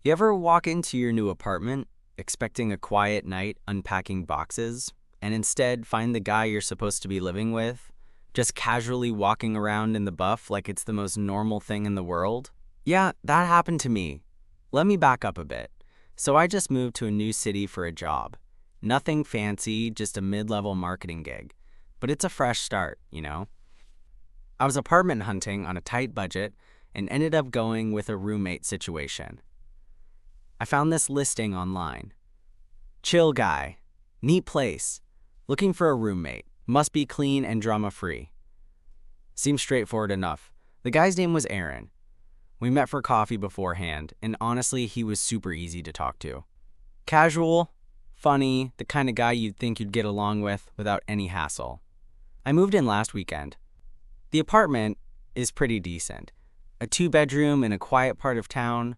You ever walk into your new apartment expecting a quiet night unpacking boxes, and instead find the guy you're supposed to be living with just casually walking around in the buff like it's the most normal thing in the world? Yeah, that happened to me. Let me back up a bit. So I just moved to a new city for a job. Nothing fancy, just a mid-level marketing gig. But it's a fresh start, you know? I was apartment hunting on a tight budget and ended up going with a roommate situation. I found this listing online. Chill guy. Neat place. Looking for a roommate. Must be clean and drama-free. Seems straightforward enough. The guy's name was Aaron. We met for coffee beforehand, and honestly, he was super easy to talk to. Casual, funny, the kind of guy you'd think you'd get along with without any hassle. I moved in last weekend. The apartment is pretty decent. A 2-bedroom in a quiet part of town,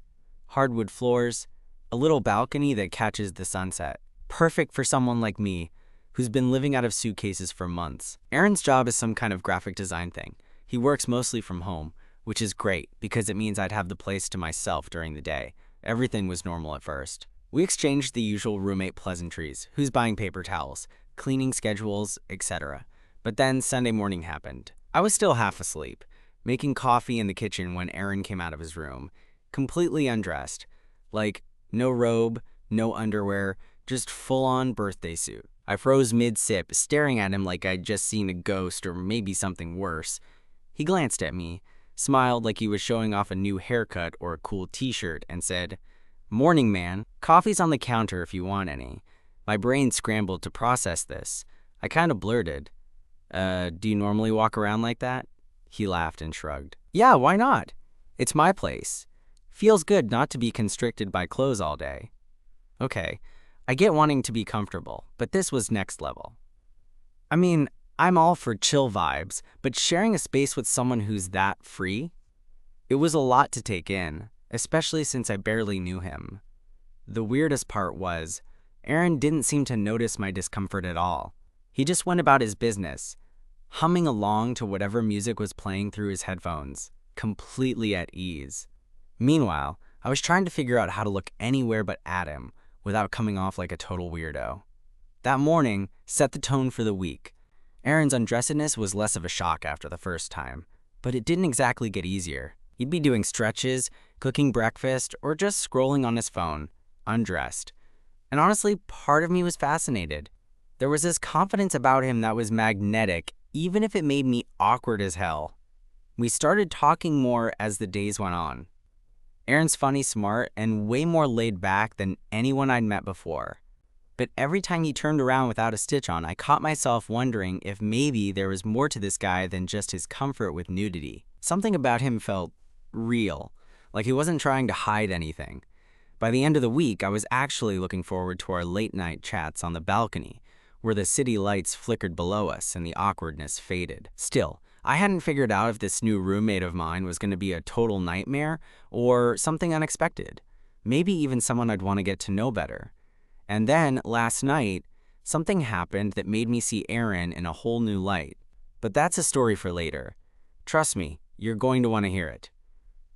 hardwood floors, a little balcony that catches the sunset. Perfect for someone like me, who's been living out of suitcases for months. Aaron's job is some kind of graphic design thing. He works mostly from home, which is great because it means I'd have the place to myself during the day. Everything was normal at first. We exchanged the usual roommate pleasantries, who's buying paper towels, cleaning schedules, etc. But then Sunday morning happened. I was still half asleep, making coffee in the kitchen when Aaron came out of his room, completely undressed. Like, no robe, no underwear, just full-on birthday suit. I froze mid-sip, staring at him like I'd just seen a ghost or maybe something worse. He glanced at me, smiled like he was showing off a new haircut or a cool t-shirt, and said, "Morning, man. Coffee's on the counter if you want any." My brain scrambled to process this. I kind of blurted, "Do you normally walk around like that?" He laughed and shrugged. "Yeah, why not? It's my place. Feels good not to be constricted by clothes all day." Okay, I get wanting to be comfortable, but this was next level. I mean, I'm all for chill vibes, but sharing a space with someone who's that free? It was a lot to take in, especially since I barely knew him. The weirdest part was, Aaron didn't seem to notice my discomfort at all. He just went about his business, humming along to whatever music was playing through his headphones, completely at ease. Meanwhile, I was trying to figure out how to look anywhere but at him without coming off like a total weirdo. That morning set the tone for the week. Aaron's undressedness was less of a shock after the first time, but it didn't exactly get easier. He'd be doing stretches, cooking breakfast, or just scrolling on his phone, undressed. And honestly, part of me was fascinated. There was this confidence about him that was magnetic, even if it made me awkward as hell. We started talking more as the days went on. Aaron's funny, smart, and way more laid back than anyone I'd met before. But every time he turned around without a stitch on, I caught myself wondering if maybe there was more to this guy than just his comfort with nudity. Something about him felt real, like he wasn't trying to hide anything. By the end of the week, I was actually looking forward to our late-night chats on the balcony, where the city lights flickered below us and the awkwardness faded. Still, I hadn't figured out if this new roommate of mine was going to be a total nightmare or something unexpected. Maybe even someone I'd want to get to know better. And then, last night, something happened that made me see Aaron in a whole new light. But that's a story for later. Trust me, you're going to want to hear it.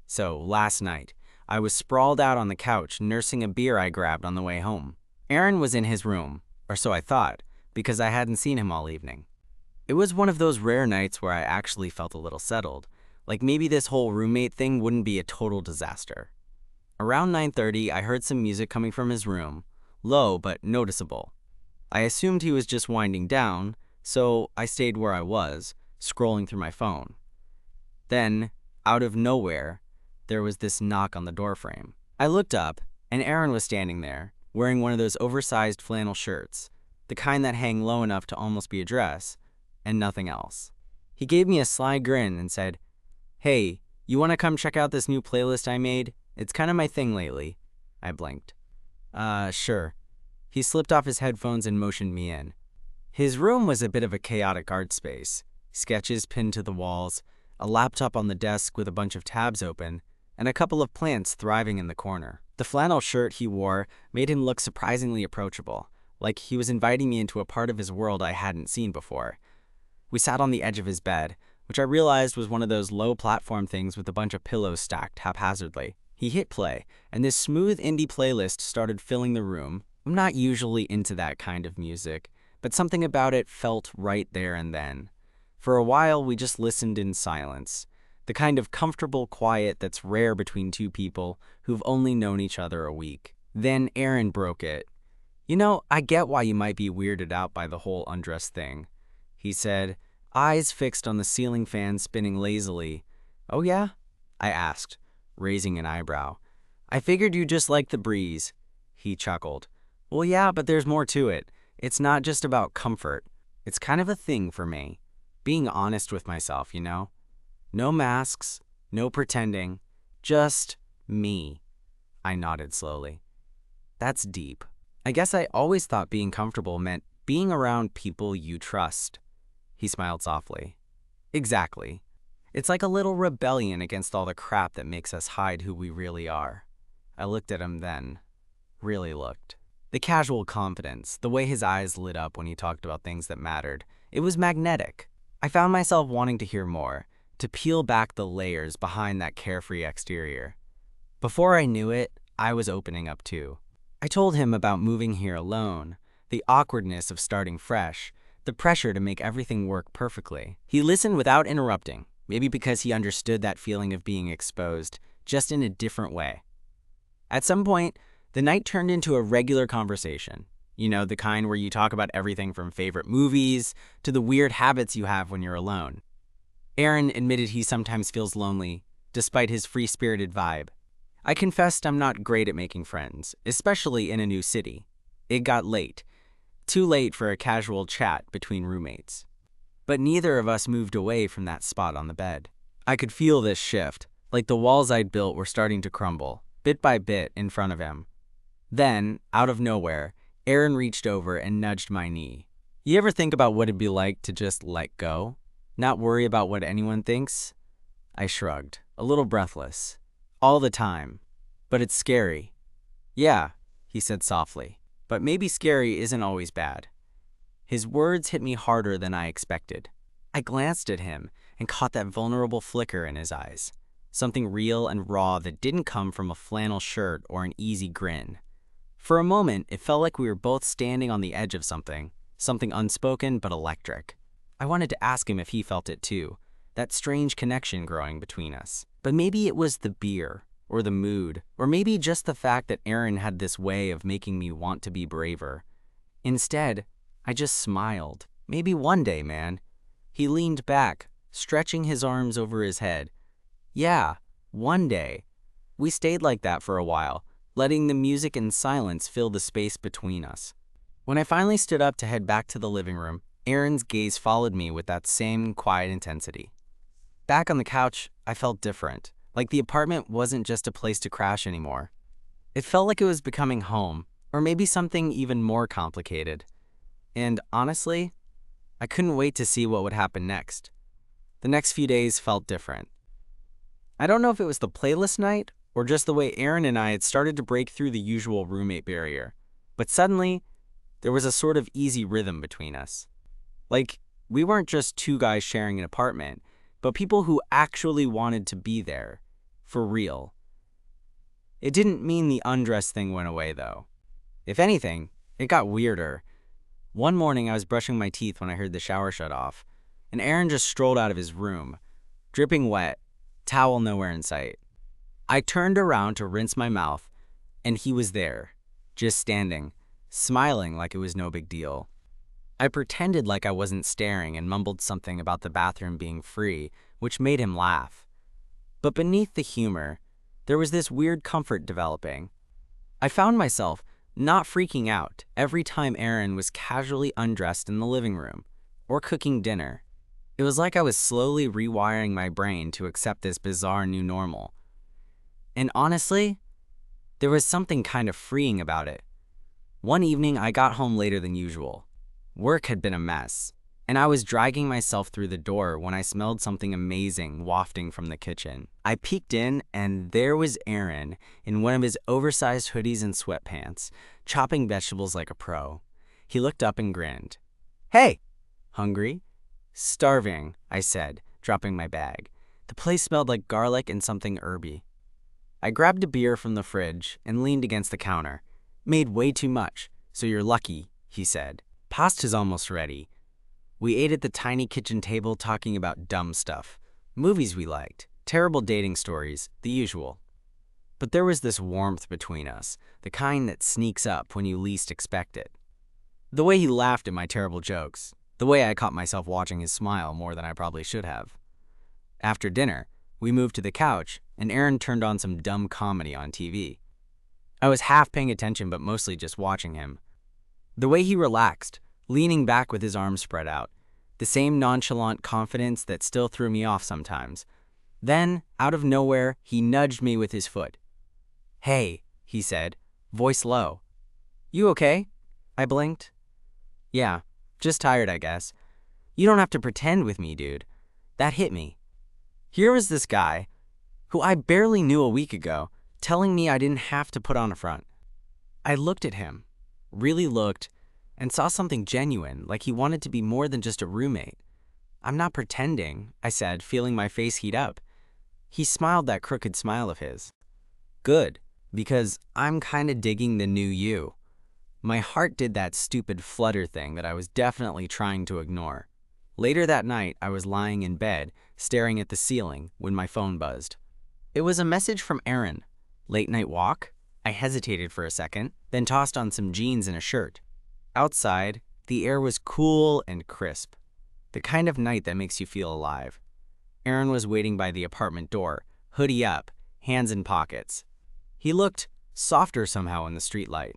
So, last night, I was sprawled out on the couch nursing a beer I grabbed on the way home. Aaron was in his room, or so I thought, because I hadn't seen him all evening. It was one of those rare nights where I actually felt a little settled, like maybe this whole roommate thing wouldn't be a total disaster. Around 9:30, I heard some music coming from his room, low but noticeable. I assumed he was just winding down, so I stayed where I was, scrolling through my phone. Then, out of nowhere, there was this knock on the doorframe. I looked up, and Aaron was standing there, wearing one of those oversized flannel shirts, the kind that hang low enough to almost be a dress, and nothing else. He gave me a sly grin and said, "Hey, you want to come check out this new playlist I made? It's kind of my thing lately." I blinked. Sure." He slipped off his headphones and motioned me in. His room was a bit of a chaotic art space. Sketches pinned to the walls, a laptop on the desk with a bunch of tabs open, and a couple of plants thriving in the corner. The flannel shirt he wore made him look surprisingly approachable, like he was inviting me into a part of his world I hadn't seen before. We sat on the edge of his bed, which I realized was one of those low platform things with a bunch of pillows stacked haphazardly. He hit play, and this smooth indie playlist started filling the room. I'm not usually into that kind of music, but something about it felt right there and then. For a while, we just listened in silence, the kind of comfortable quiet that's rare between two people who've only known each other a week. Then Aaron broke it. "You know, I get why you might be weirded out by the whole undress thing," he said, eyes fixed on the ceiling fan spinning lazily. "Oh yeah?" I asked, raising an eyebrow. "I figured you just like the breeze," he chuckled. "Well, yeah, but there's more to it. It's not just about comfort. It's kind of a thing for me. Being honest with myself, you know? No masks, no pretending, just me." I nodded slowly. "That's deep. I guess I always thought being comfortable meant being around people you trust." He smiled softly. "Exactly. It's like a little rebellion against all the crap that makes us hide who we really are." I looked at him then. Really looked. The casual confidence, the way his eyes lit up when he talked about things that mattered, it was magnetic. I found myself wanting to hear more, to peel back the layers behind that carefree exterior. Before I knew it, I was opening up too. I told him about moving here alone, the awkwardness of starting fresh, the pressure to make everything work perfectly. He listened without interrupting, maybe because he understood that feeling of being exposed, just in a different way. At some point, the night turned into a regular conversation. You know, the kind where you talk about everything from favorite movies to the weird habits you have when you're alone. Aaron admitted he sometimes feels lonely, despite his free-spirited vibe. I confessed I'm not great at making friends, especially in a new city. It got late. Too late for a casual chat between roommates. But neither of us moved away from that spot on the bed. I could feel this shift, like the walls I'd built were starting to crumble, bit by bit in front of him. Then, out of nowhere, Aaron reached over and nudged my knee. "You ever think about what it'd be like to just let go? Not worry about what anyone thinks?" I shrugged, a little breathless. "All the time. But it's scary." "Yeah," he said softly, "but maybe scary isn't always bad." His words hit me harder than I expected. I glanced at him and caught that vulnerable flicker in his eyes, something real and raw that didn't come from a flannel shirt or an easy grin. For a moment, it felt like we were both standing on the edge of something unspoken but electric. I wanted to ask him if he felt it too, that strange connection growing between us. But maybe it was the beer, or the mood, or maybe just the fact that Aaron had this way of making me want to be braver. Instead, I just smiled. "Maybe one day, man." He leaned back, stretching his arms over his head. "Yeah, one day." We stayed like that for a while, letting the music and silence fill the space between us. When I finally stood up to head back to the living room, Aaron's gaze followed me with that same quiet intensity. Back on the couch, I felt different, like the apartment wasn't just a place to crash anymore. It felt like it was becoming home, or maybe something even more complicated. And honestly, I couldn't wait to see what would happen next. The next few days felt different. I don't know if it was the playlist night or just the way Aaron and I had started to break through the usual roommate barrier, but suddenly, there was a sort of easy rhythm between us. Like, we weren't just two guys sharing an apartment, but people who actually wanted to be there, for real. It didn't mean the undress thing went away, though. If anything, it got weirder. One morning, I was brushing my teeth when I heard the shower shut off, and Aaron just strolled out of his room, dripping wet, towel nowhere in sight. I turned around to rinse my mouth, and he was there, just standing, smiling like it was no big deal. I pretended like I wasn't staring and mumbled something about the bathroom being free, which made him laugh. But beneath the humor, there was this weird comfort developing. I found myself not freaking out every time Aaron was casually undressed in the living room or cooking dinner. It was like I was slowly rewiring my brain to accept this bizarre new normal. And honestly, there was something kind of freeing about it. One evening, I got home later than usual. Work had been a mess, and I was dragging myself through the door when I smelled something amazing wafting from the kitchen. I peeked in, and there was Aaron in one of his oversized hoodies and sweatpants, chopping vegetables like a pro. He looked up and grinned. "Hey, hungry?" "Starving," I said, dropping my bag. The place smelled like garlic and something herby. I grabbed a beer from the fridge and leaned against the counter. Made way too much, so you're lucky, he said. Pasta's almost ready. We ate at the tiny kitchen table talking about dumb stuff. Movies we liked, terrible dating stories, the usual. But there was this warmth between us, the kind that sneaks up when you least expect it. The way he laughed at my terrible jokes, the way I caught myself watching his smile more than I probably should have. After dinner, we moved to the couch, and Aaron turned on some dumb comedy on TV. I was half paying attention but mostly just watching him. The way he relaxed, leaning back with his arms spread out, the same nonchalant confidence that still threw me off sometimes. Then, out of nowhere, he nudged me with his foot. "Hey," he said, voice low. "You okay?" I blinked. "Yeah, just tired, I guess. You don't have to pretend with me, dude." That hit me. Here was this guy, who I barely knew a week ago, telling me I didn't have to put on a front. I looked at him, really looked, and saw something genuine, like he wanted to be more than just a roommate. "I'm not pretending," I said, feeling my face heat up. He smiled that crooked smile of his. "Good, because I'm kinda digging the new you." My heart did that stupid flutter thing that I was definitely trying to ignore. Later that night, I was lying in bed, staring at the ceiling, when my phone buzzed. It was a message from Aaron. "Late night walk?" I hesitated for a second, then tossed on some jeans and a shirt. Outside, the air was cool and crisp, the kind of night that makes you feel alive. Aaron was waiting by the apartment door, hoodie up, hands in pockets. He looked softer somehow in the streetlight.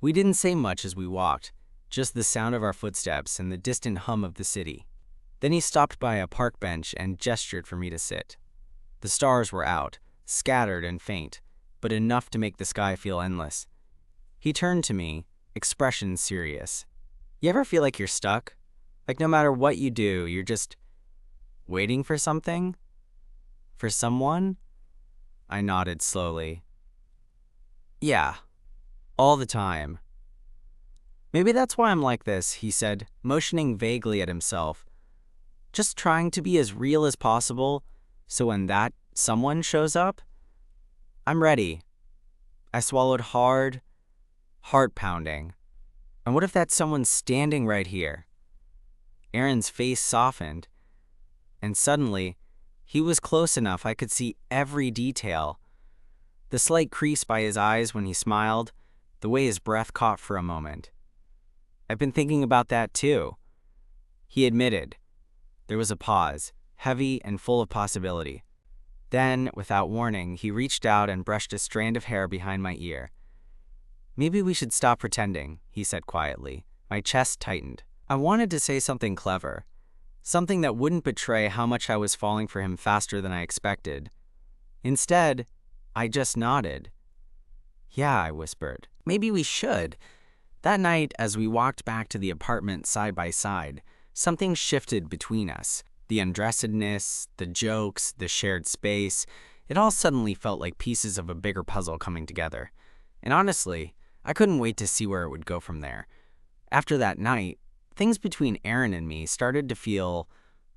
We didn't say much as we walked, just the sound of our footsteps and the distant hum of the city. Then he stopped by a park bench and gestured for me to sit. The stars were out, scattered and faint, but enough to make the sky feel endless. He turned to me, expression serious. "You ever feel like you're stuck? Like no matter what you do, you're just waiting for something? For someone?" I nodded slowly. "Yeah, all the time." "Maybe that's why I'm like this," he said, motioning vaguely at himself. "Just trying to be as real as possible, so when that someone shows up, I'm ready." I swallowed hard, heart pounding. And what if that someone's standing right here? Aaron's face softened, and suddenly, he was close enough I could see every detail. The slight crease by his eyes when he smiled, the way his breath caught for a moment. "I've been thinking about that too," he admitted. There was a pause, heavy and full of possibility. Then, without warning, he reached out and brushed a strand of hair behind my ear. "Maybe we should stop pretending," he said quietly. My chest tightened. I wanted to say something clever, something that wouldn't betray how much I was falling for him faster than I expected. Instead, I just nodded. "Yeah," I whispered. "Maybe we should." That night, as we walked back to the apartment side by side, something shifted between us. The undressedness, the jokes, the shared space, it all suddenly felt like pieces of a bigger puzzle coming together. And honestly, I couldn't wait to see where it would go from there. After that night, things between Aaron and me started to feel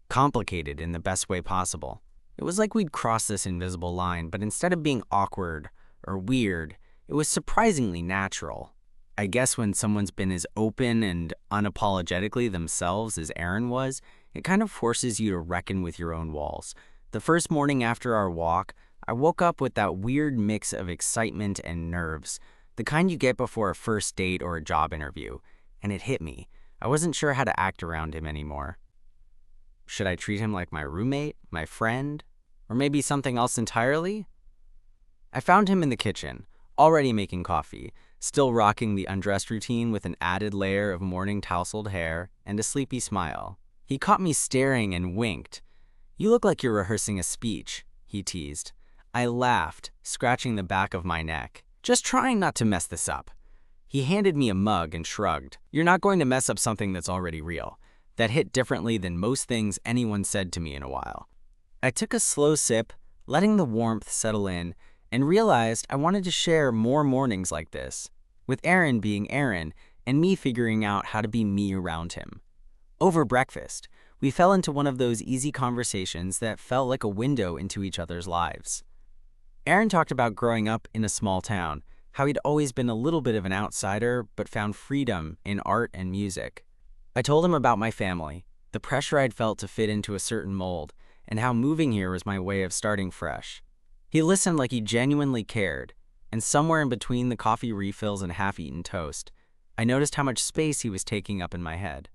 complicated in the best way possible. It was like we'd crossed this invisible line, but instead of being awkward or weird, it was surprisingly natural. I guess when someone's been as open and unapologetically themselves as Aaron was, it kind of forces you to reckon with your own walls. The first morning after our walk, I woke up with that weird mix of excitement and nerves, the kind you get before a first date or a job interview, and it hit me. I wasn't sure how to act around him anymore. Should I treat him like my roommate, my friend, or maybe something else entirely? I found him in the kitchen, already making coffee, still rocking the undressed routine with an added layer of morning tousled hair and a sleepy smile. He caught me staring and winked. "You look like you're rehearsing a speech," he teased. I laughed, scratching the back of my neck. "Just trying not to mess this up." He handed me a mug and shrugged. "You're not going to mess up something that's already real." That hit differently than most things anyone said to me in a while. I took a slow sip, letting the warmth settle in, and realized I wanted to share more mornings like this, with Aaron being Aaron and me figuring out how to be me around him. Over breakfast, we fell into one of those easy conversations that felt like a window into each other's lives. Aaron talked about growing up in a small town, how he'd always been a little bit of an outsider but found freedom in art and music. I told him about my family, the pressure I'd felt to fit into a certain mold, and how moving here was my way of starting fresh. He listened like he genuinely cared, and somewhere in between the coffee refills and half-eaten toast, I noticed how much space he was taking up in my head.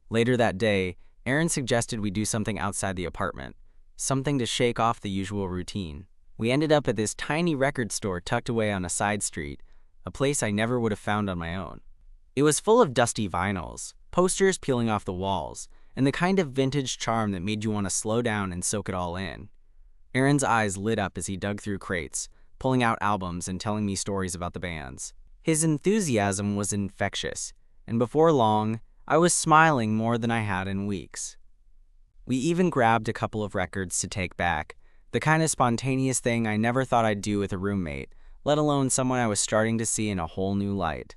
Later that day, Aaron suggested we do something outside the apartment, something to shake off the usual routine. We ended up at this tiny record store tucked away on a side street, a place I never would have found on my own. It was full of dusty vinyls, posters peeling off the walls, and the kind of vintage charm that made you want to slow down and soak it all in. Aaron's eyes lit up as he dug through crates, pulling out albums and telling me stories about the bands. His enthusiasm was infectious, and before long, I was smiling more than I had in weeks. We even grabbed a couple of records to take back, the kind of spontaneous thing I never thought I'd do with a roommate, let alone someone I was starting to see in a whole new light.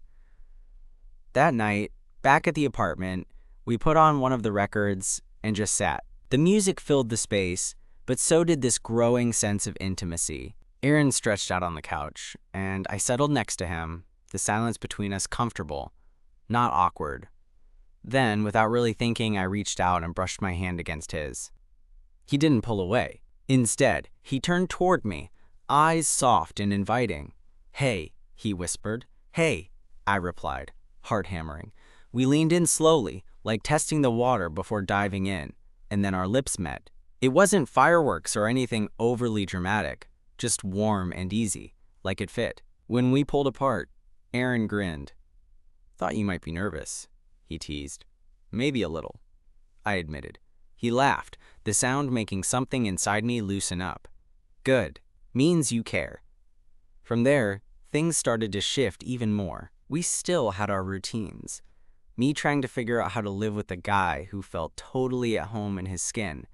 That night, back at the apartment, we put on one of the records and just sat. The music filled the space, but so did this growing sense of intimacy. Aaron stretched out on the couch, and I settled next to him, the silence between us comfortable, not awkward. Then, without really thinking, I reached out and brushed my hand against his. He didn't pull away. Instead, he turned toward me, eyes soft and inviting. "Hey," he whispered. "Hey," I replied, heart hammering. We leaned in slowly, like testing the water before diving in, and then our lips met. It wasn't fireworks or anything overly dramatic, just warm and easy, like it fit. When we pulled apart, Aaron grinned. "Thought you might be nervous," he teased. "Maybe a little," I admitted. He laughed, the sound making something inside me loosen up. "Good. Means you care." From there, things started to shift even more. We still had our routines. Me trying to figure out how to live with a guy who felt totally at home in his skin,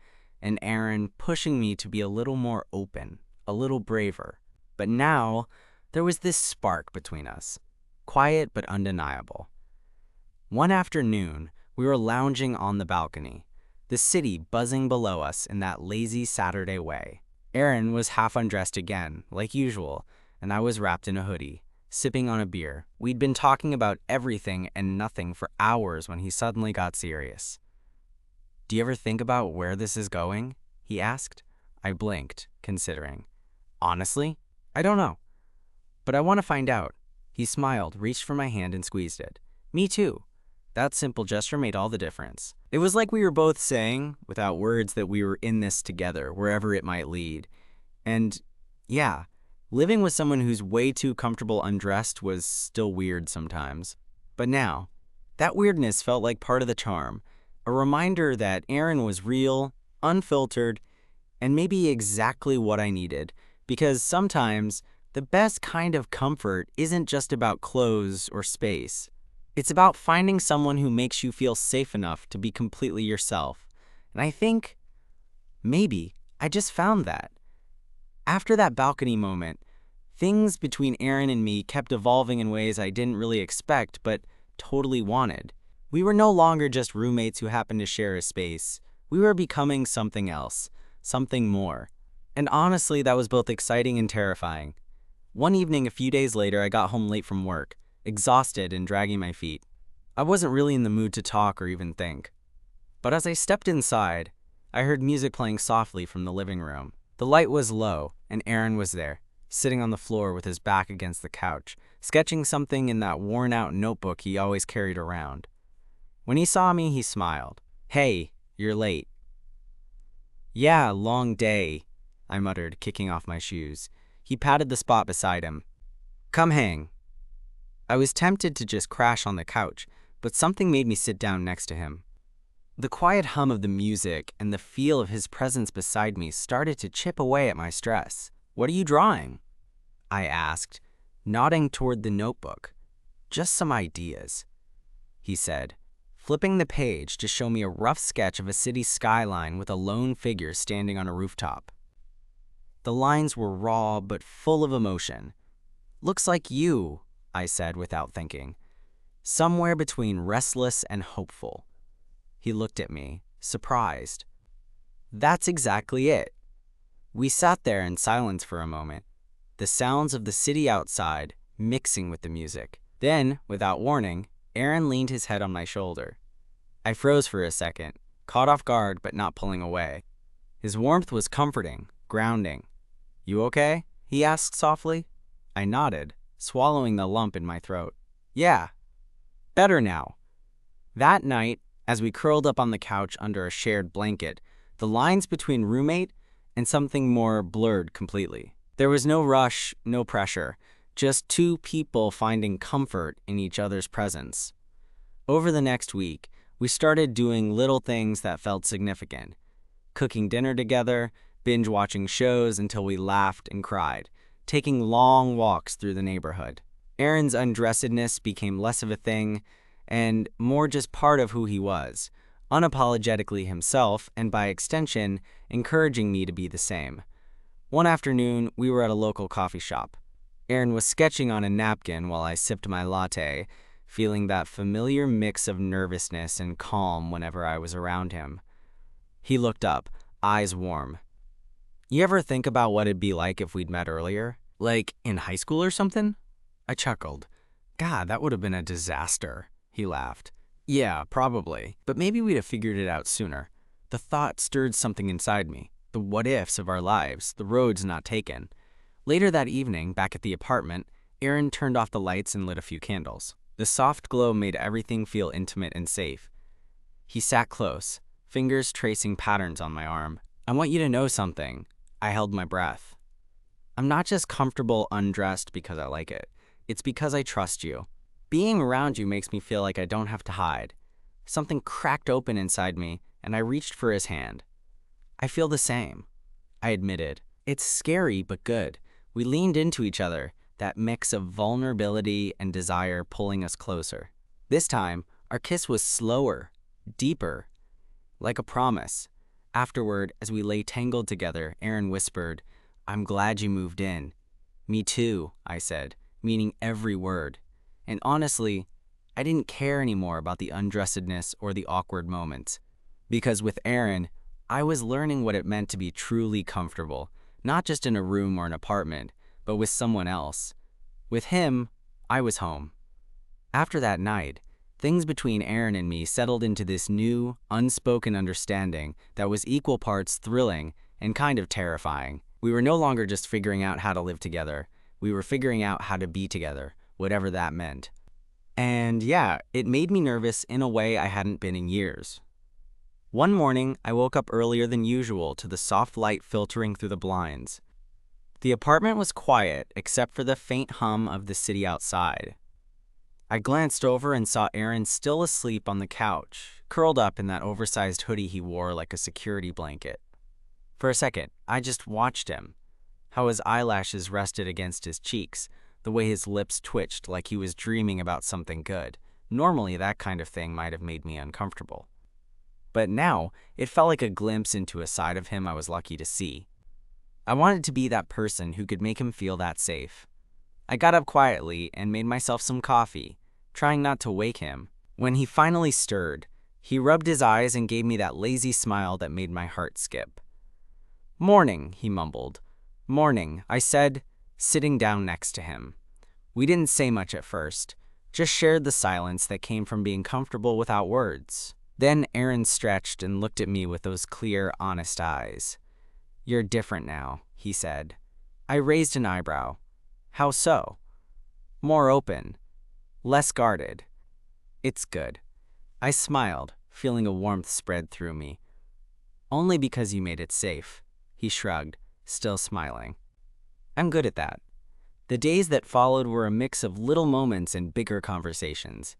and Aaron pushing me to be a little more open, a little braver. But now, there was this spark between us, quiet but undeniable. One afternoon, we were lounging on the balcony, the city buzzing below us in that lazy Saturday way. Aaron was half undressed again, like usual, and I was wrapped in a hoodie, sipping on a beer. We'd been talking about everything and nothing for hours when he suddenly got serious. "Do you ever think about where this is going?" he asked. I blinked, considering. "Honestly, I don't know. But I want to find out." He smiled, reached for my hand and squeezed it. "Me too." That simple gesture made all the difference. It was like we were both saying, without words, that we were in this together, wherever it might lead. And yeah, living with someone who's way too comfortable undressed was still weird sometimes. But now, that weirdness felt like part of the charm, a reminder that Aaron was real, unfiltered, and maybe exactly what I needed, because sometimes the best kind of comfort isn't just about clothes or space. It's about finding someone who makes you feel safe enough to be completely yourself. And I think, maybe, I just found that. After that balcony moment, things between Aaron and me kept evolving in ways I didn't really expect, but totally wanted. We were no longer just roommates who happened to share a space. We were becoming something else, something more. And honestly, that was both exciting and terrifying. One evening a few days later, I got home late from work, exhausted and dragging my feet. I wasn't really in the mood to talk or even think. But as I stepped inside, I heard music playing softly from the living room. The light was low, and Aaron was there, sitting on the floor with his back against the couch, sketching something in that worn-out notebook he always carried around. When he saw me, he smiled. "Hey, you're late." "Yeah, long day," I muttered, kicking off my shoes. He patted the spot beside him. "Come hang." I was tempted to just crash on the couch, but something made me sit down next to him. The quiet hum of the music and the feel of his presence beside me started to chip away at my stress. "What are you drawing?" I asked, nodding toward the notebook. "Just some ideas," he said, flipping the page to show me a rough sketch of a city skyline with a lone figure standing on a rooftop. The lines were raw but full of emotion. "Looks like you," I said without thinking. "Somewhere between restless and hopeful." He looked at me, surprised. "That's exactly it. We sat there in silence for a moment, the sounds of the city outside mixing with the music. Then, without warning, Aaron leaned his head on my shoulder. I froze for a second, caught off guard but not pulling away. His warmth was comforting, grounding. "You okay?" he asked softly. I nodded, swallowing the lump in my throat. "Yeah, better now." That night, as we curled up on the couch under a shared blanket, the lines between roommate and something more blurred completely. There was no rush, no pressure, just two people finding comfort in each other's presence. Over the next week, we started doing little things that felt significant. Cooking dinner together, binge-watching shows until we laughed and cried, taking long walks through the neighborhood. Aaron's undressedness became less of a thing and more just part of who he was, unapologetically himself and by extension, encouraging me to be the same. One afternoon, we were at a local coffee shop. Aaron was sketching on a napkin while I sipped my latte, feeling that familiar mix of nervousness and calm whenever I was around him. He looked up, eyes warm. "You ever think about what it'd be like if we'd met earlier? Like in high school or something?" I chuckled. "God, that would have been a disaster." He laughed. "Yeah, probably. But maybe we'd have figured it out sooner." The thought stirred something inside me. The what-ifs of our lives, the roads not taken. Later that evening, back at the apartment, Aaron turned off the lights and lit a few candles. The soft glow made everything feel intimate and safe. He sat close, fingers tracing patterns on my arm. "I want you to know something." I held my breath. "I'm not just comfortable undressed because I like it. It's because I trust you. Being around you makes me feel like I don't have to hide." Something cracked open inside me, and I reached for his hand. "I feel the same," I admitted. "It's scary but good." We leaned into each other, that mix of vulnerability and desire pulling us closer. This time, our kiss was slower, deeper, like a promise. Afterward, as we lay tangled together, Aaron whispered, "I'm glad you moved in." "Me too," I said, meaning every word. And honestly, I didn't care anymore about the undressedness or the awkward moments. Because with Aaron, I was learning what it meant to be truly comfortable, not just in a room or an apartment, but with someone else. With him, I was home. After that night, things between Aaron and me settled into this new, unspoken understanding that was equal parts thrilling and kind of terrifying. We were no longer just figuring out how to live together. We were figuring out how to be together, whatever that meant. And yeah, it made me nervous in a way I hadn't been in years. One morning, I woke up earlier than usual to the soft light filtering through the blinds. The apartment was quiet except for the faint hum of the city outside. I glanced over and saw Aaron still asleep on the couch, curled up in that oversized hoodie he wore like a security blanket. For a second, I just watched him, how his eyelashes rested against his cheeks, the way his lips twitched like he was dreaming about something good. Normally, that kind of thing might have made me uncomfortable. But now, it felt like a glimpse into a side of him I was lucky to see. I wanted to be that person who could make him feel that safe. I got up quietly and made myself some coffee, trying not to wake him. When he finally stirred, he rubbed his eyes and gave me that lazy smile that made my heart skip. "Morning," he mumbled. "Morning," I said, sitting down next to him. We didn't say much at first, just shared the silence that came from being comfortable without words. Then Aaron stretched and looked at me with those clear, honest eyes. "You're different now," he said. I raised an eyebrow. "How so?" "More open. Less guarded." "It's good." I smiled, feeling a warmth spread through me. "Only because you made it safe," he shrugged, still smiling. "I'm good at that." The days that followed were a mix of little moments and bigger conversations.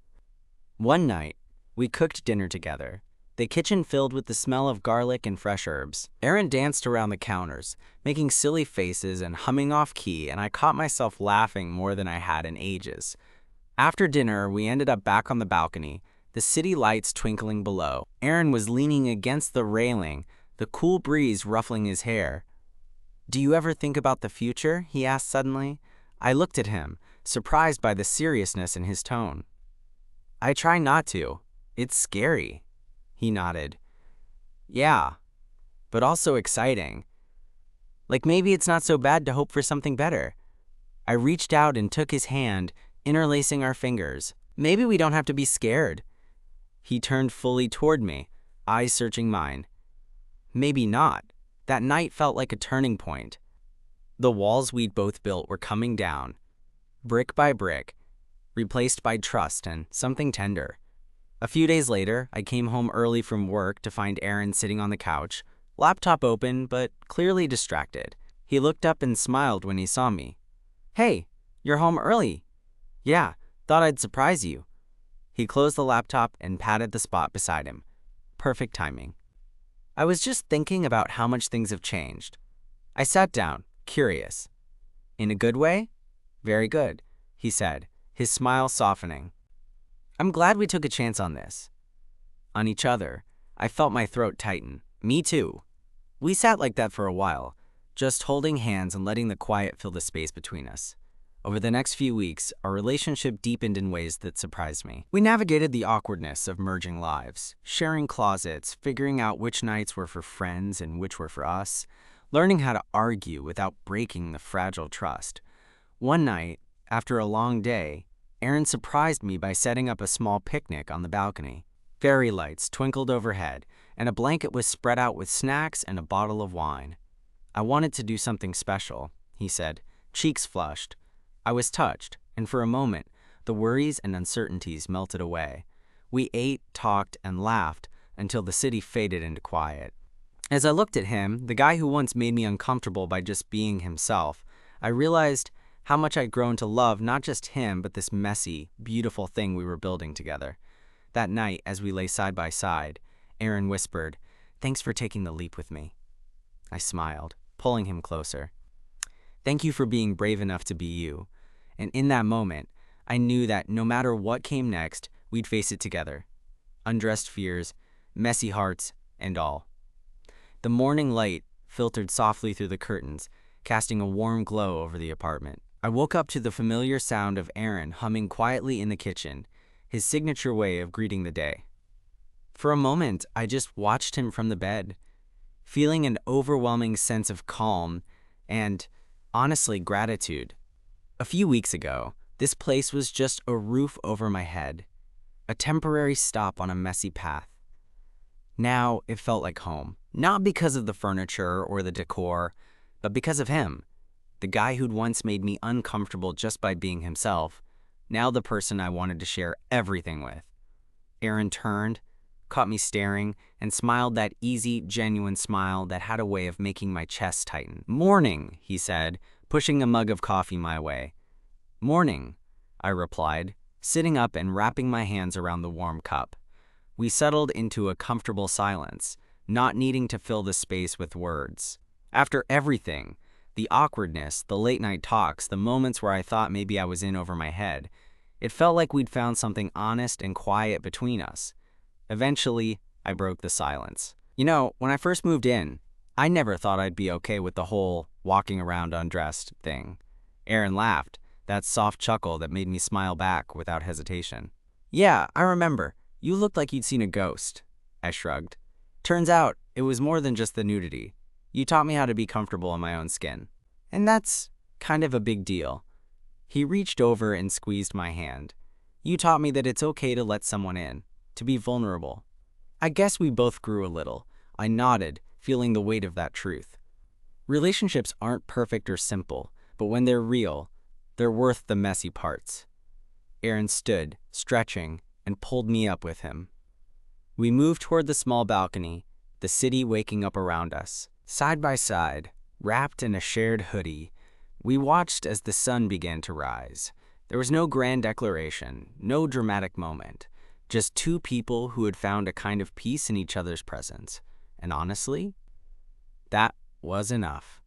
One night, we cooked dinner together, the kitchen filled with the smell of garlic and fresh herbs. Aaron danced around the counters, making silly faces and humming off-key, and I caught myself laughing more than I had in ages. After dinner, we ended up back on the balcony, the city lights twinkling below. Aaron was leaning against the railing, the cool breeze ruffling his hair. "Do you ever think about the future?" he asked suddenly. I looked at him, surprised by the seriousness in his tone. "I try not to. It's scary." He nodded. "Yeah, but also exciting." Like maybe it's not so bad to hope for something better. I reached out and took his hand, interlacing our fingers. Maybe we don't have to be scared. He turned fully toward me, eyes searching mine. Maybe not. That night felt like a turning point. The walls we'd both built were coming down, brick by brick, replaced by trust and something tender. A few days later, I came home early from work to find Aaron sitting on the couch, laptop open but clearly distracted. He looked up and smiled when he saw me. "Hey, you're home early." "Yeah, thought I'd surprise you." He closed the laptop and patted the spot beside him. Perfect timing. I was just thinking about how much things have changed. I sat down, curious. "In a good way?" "Very good," he said, his smile softening. "I'm glad we took a chance on this." On each other. I felt my throat tighten. Me too. We sat like that for a while, just holding hands and letting the quiet fill the space between us. Over the next few weeks, our relationship deepened in ways that surprised me. We navigated the awkwardness of merging lives, sharing closets, figuring out which nights were for friends and which were for us, learning how to argue without breaking the fragile trust. One night, after a long day, Aaron surprised me by setting up a small picnic on the balcony. Fairy lights twinkled overhead, and a blanket was spread out with snacks and a bottle of wine. "I wanted to do something special," he said, cheeks flushed. I was touched, and for a moment, the worries and uncertainties melted away. We ate, talked, and laughed until the city faded into quiet. As I looked at him, the guy who once made me uncomfortable by just being himself, I realized how much I'd grown to love not just him, but this messy, beautiful thing we were building together. That night, as we lay side by side, Aaron whispered, "Thanks for taking the leap with me." I smiled, pulling him closer. "Thank you for being brave enough to be you." And in that moment, I knew that no matter what came next, we'd face it together. Undressed fears, messy hearts, and all. The morning light filtered softly through the curtains, casting a warm glow over the apartment. I woke up to the familiar sound of Aaron humming quietly in the kitchen, his signature way of greeting the day. For a moment, I just watched him from the bed, feeling an overwhelming sense of calm and, honestly, gratitude. A few weeks ago, this place was just a roof over my head, a temporary stop on a messy path. Now it felt like home, not because of the furniture or the decor, but because of him, the guy who'd once made me uncomfortable just by being himself, now the person I wanted to share everything with. Aaron turned, caught me staring, and smiled that easy, genuine smile that had a way of making my chest tighten. "Morning," he said, pushing a mug of coffee my way. "Morning," I replied, sitting up and wrapping my hands around the warm cup. We settled into a comfortable silence, not needing to fill the space with words. After everything, the awkwardness, the late-night talks, the moments where I thought maybe I was in over my head, it felt like we'd found something honest and quiet between us. Eventually, I broke the silence. "You know, when I first moved in, I never thought I'd be okay with the whole walking around undressed thing." Aaron laughed, that soft chuckle that made me smile back without hesitation. "Yeah, I remember. You looked like you'd seen a ghost." I shrugged. "Turns out, it was more than just the nudity. You taught me how to be comfortable in my own skin. And that's kind of a big deal." He reached over and squeezed my hand. "You taught me that it's okay to let someone in, to be vulnerable." I guess we both grew a little. I nodded, feeling the weight of that truth. Relationships aren't perfect or simple, but when they're real, they're worth the messy parts. Aaron stood, stretching, and pulled me up with him. We moved toward the small balcony, the city waking up around us. Side by side, wrapped in a shared hoodie, we watched as the sun began to rise. There was no grand declaration, no dramatic moment, just two people who had found a kind of peace in each other's presence. And honestly, that was enough.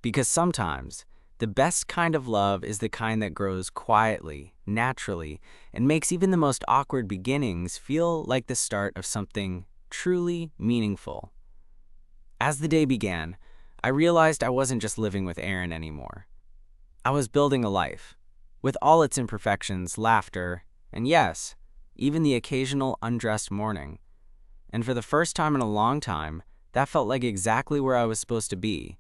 Because sometimes, the best kind of love is the kind that grows quietly, naturally, and makes even the most awkward beginnings feel like the start of something truly meaningful. As the day began, I realized I wasn't just living with Aaron anymore. I was building a life, with all its imperfections, laughter, and yes, even the occasional undressed morning. And for the first time in a long time, that felt like exactly where I was supposed to be,